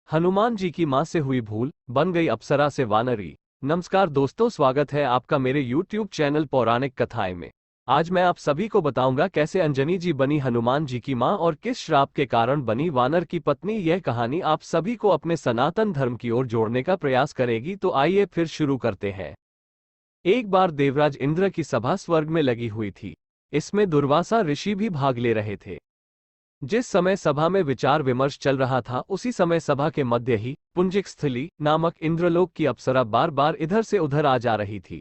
हनुमान जी की मां से हुई भूल, बन गई अप्सरा से वानरी। नमस्कार दोस्तों, स्वागत है आपका मेरे YouTube चैनल पौराणिक कथाएं में। आज मैं आप सभी को बताऊंगा कैसे अंजनी जी बनी हनुमान जी की मां और किस श्राप के कारण बनी वानर की पत्नी। यह कहानी आप सभी को अपने सनातन धर्म की ओर जोड़ने का प्रयास करेगी। तो आइए फिर शुरू करते हैं। एक बार देवराज इंद्र की सभा स्वर्ग में लगी हुई थी। इसमें दुर्वासा ऋषि भी भाग ले रहे थे। जिस समय सभा में विचार विमर्श चल रहा था, उसी समय सभा के मध्य ही पुंजिक स्थली नामक इंद्रलोक की अप्सरा बार बार इधर से उधर आ जा रही थी।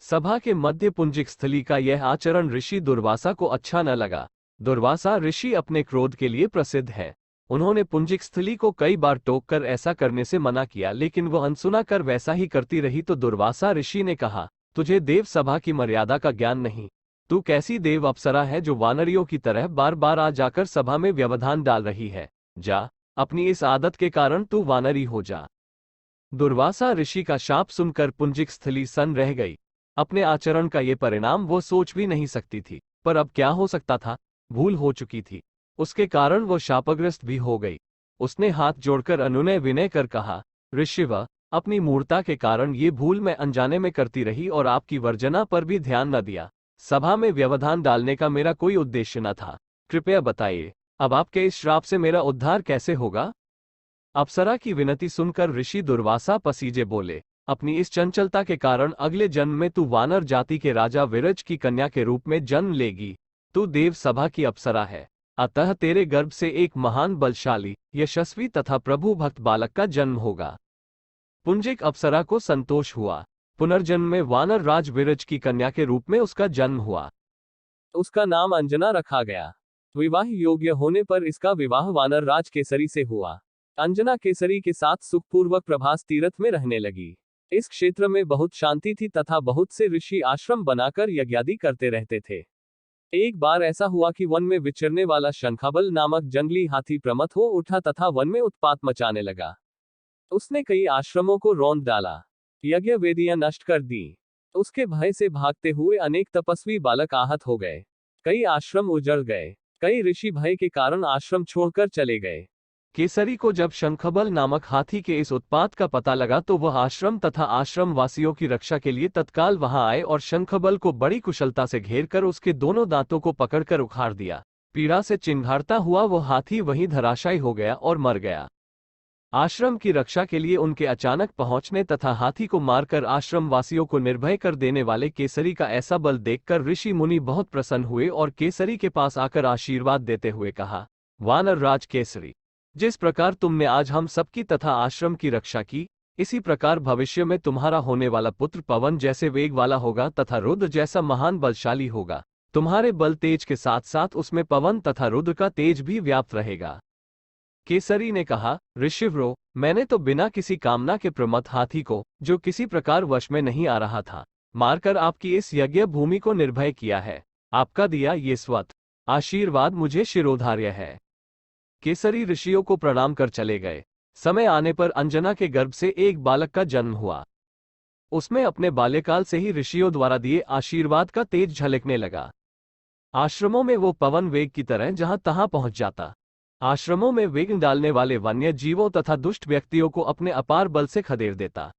सभा के मध्य पुंजिक स्थली का यह आचरण ऋषि दुर्वासा को अच्छा न लगा। दुर्वासा ऋषि अपने क्रोध के लिए प्रसिद्ध है। उन्होंने पुंजिक स्थली को कई बार टोक कर ऐसा करने से मना किया, लेकिन वह अनसुना कर वैसा ही करती रही। तो दुर्वासा ऋषि ने कहा, तुझे देव सभा की मर्यादा का ज्ञान नहीं। तू कैसी देव अप्सरा है जो वानरियों की तरह बार बार आ जाकर सभा में व्यवधान डाल रही है। जा, अपनी इस आदत के कारण तू वानरी हो जा। दुर्वासा ऋषि का शाप सुनकर पुंजिक स्थली सन्न रह गई। अपने आचरण का ये परिणाम वो सोच भी नहीं सकती थी, पर अब क्या हो सकता था। भूल हो चुकी थी, उसके कारण वो शापग्रस्त भी हो गई। उसने हाथ जोड़कर अनुनय विनय कर कहा, ऋषिव, अपनी मूर्ता के कारण ये भूल मैं अनजाने में करती रही और आपकी वर्जना पर भी ध्यान न दिया। सभा में व्यवधान डालने का मेरा कोई उद्देश्य न था। कृपया बताइए, अब आपके इस श्राप से मेरा उद्धार कैसे होगा। अप्सरा की विनती सुनकर ऋषि दुर्वासा पसीजे बोले, अपनी इस चंचलता के कारण अगले जन्म में तू वानर जाति के राजा विरज की कन्या के रूप में जन्म लेगी। तू देव सभा की अप्सरा है, अतः तेरे गर्भ से एक महान बलशाली, यशस्वी तथा प्रभु भक्त बालक का जन्म होगा। पुंजिक अप्सरा को संतोष हुआ। पुनर्जन्म में वानर राज विरज की कन्या के रूप में उसका जन्म हुआ। उसका नाम अंजना रखा गया। विवाह योग्य होने पर इसका विवाह वानर राज केसरी से हुआ। अंजना केसरी के साथ सुखपूर्वक प्रभास तीर्थ में रहने लगी। इस क्षेत्र में बहुत शांति थी तथा बहुत से ऋषि आश्रम बनाकर यज्ञादि करते रहते थे। एक बार ऐसा हुआ कि वन में विचरने वाला शंखाबल नामक जंगली हाथी प्रमथ हो उठा तथा वन में उत्पात मचाने लगा। उसने कई आश्रमों को रौंद डाला, यज्ञ वेदियां नष्ट कर दी। उसके भय से भागते हुए अनेक तपस्वी बालक आहत हो गए। कई आश्रम उजड़ गए। कई ऋषि भय के कारण आश्रम छोड़कर चले गए। केसरी को जब शंखबल नामक हाथी के इस उत्पात का पता लगा तो वह आश्रम तथा आश्रम वासियों की रक्षा के लिए तत्काल वहां आए और शंखबल को बड़ी कुशलता से घेर कर उसके दोनों दांतों को पकड़कर उखाड़ दिया। पीड़ा से चिंघाड़ता हुआ वह हाथी वहीं धराशायी हो गया और मर गया। आश्रम की रक्षा के लिए उनके अचानक पहुंचने तथा हाथी को मारकर आश्रम वासियों को निर्भय कर देने वाले केसरी का ऐसा बल देखकर ऋषि मुनि बहुत प्रसन्न हुए और केसरी के पास आकर आशीर्वाद देते हुए कहा, वानर राज केसरी, जिस प्रकार तुमने आज हम सबकी तथा आश्रम की रक्षा की, इसी प्रकार भविष्य में तुम्हारा होने वाला पुत्र पवन जैसे वेग वाला होगा तथा रुद्र जैसा महान बलशाली होगा। तुम्हारे बल तेज के साथ साथ उसमें पवन तथा रुद्र का तेज भी व्याप्त रहेगा। केसरी ने कहा, ऋषिव्रो, मैंने तो बिना किसी कामना के प्रमथ हाथी को, जो किसी प्रकार वश में नहीं आ रहा था, मारकर आपकी इस यज्ञ भूमि को निर्भय किया है। आपका दिया ये स्वत आशीर्वाद मुझे शिरोधार्य है। केसरी ऋषियों को प्रणाम कर चले गए। समय आने पर अंजना के गर्भ से एक बालक का जन्म हुआ। उसमें अपने बाल्यकाल से ही ऋषियों द्वारा दिए आशीर्वाद का तेज झलकने लगा। आश्रमों में वो पवन वेग की तरह जहां तहां पहुंच जाता। आश्रमों में विघ्न डालने वाले वन्य जीवों तथा दुष्ट व्यक्तियों को अपने अपार बल से खदेड़ देता।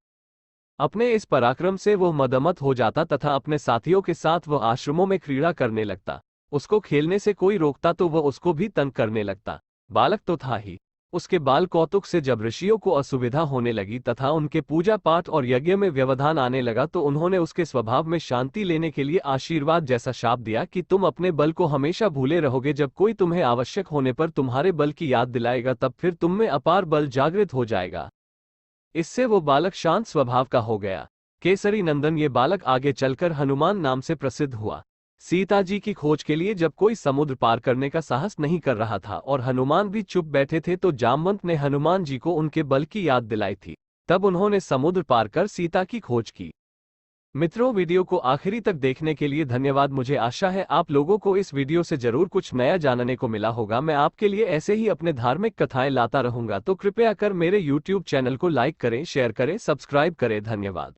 अपने इस पराक्रम से वह मदमत हो जाता तथा अपने साथियों के साथ वह आश्रमों में क्रीड़ा करने लगता। उसको खेलने से कोई रोकता तो वह उसको भी तंग करने लगता। बालक तो था ही, उसके बाल कौतुक से जब ऋषियों को असुविधा होने लगी तथा उनके पूजा पाठ और यज्ञ में व्यवधान आने लगा तो उन्होंने उसके स्वभाव में शांति लेने के लिए आशीर्वाद जैसा शाप दिया कि तुम अपने बल को हमेशा भूले रहोगे। जब कोई तुम्हें आवश्यक होने पर तुम्हारे बल की याद दिलाएगा तब फिर तुम में अपार बल जागृत हो जाएगा। इससे वो बालक शांत स्वभाव का हो गया। केसरी नंदन ये बालक आगे चलकर हनुमान नाम से प्रसिद्ध हुआ। सीता जी की खोज के लिए जब कोई समुद्र पार करने का साहस नहीं कर रहा था और हनुमान भी चुप बैठे थे तो जामवंत ने हनुमान जी को उनके बल की याद दिलाई थी। तब उन्होंने समुद्र पार कर सीता की खोज की। मित्रों, वीडियो को आखिरी तक देखने के लिए धन्यवाद। मुझे आशा है आप लोगों को इस वीडियो से जरूर कुछ नया जानने को मिला होगा। मैं आपके लिए ऐसे ही अपने धार्मिक कथाएं लाता रहूंगा, तो कृपया कर मेरे YouTube चैनल को लाइक करें, शेयर करें, सब्सक्राइब करें। धन्यवाद।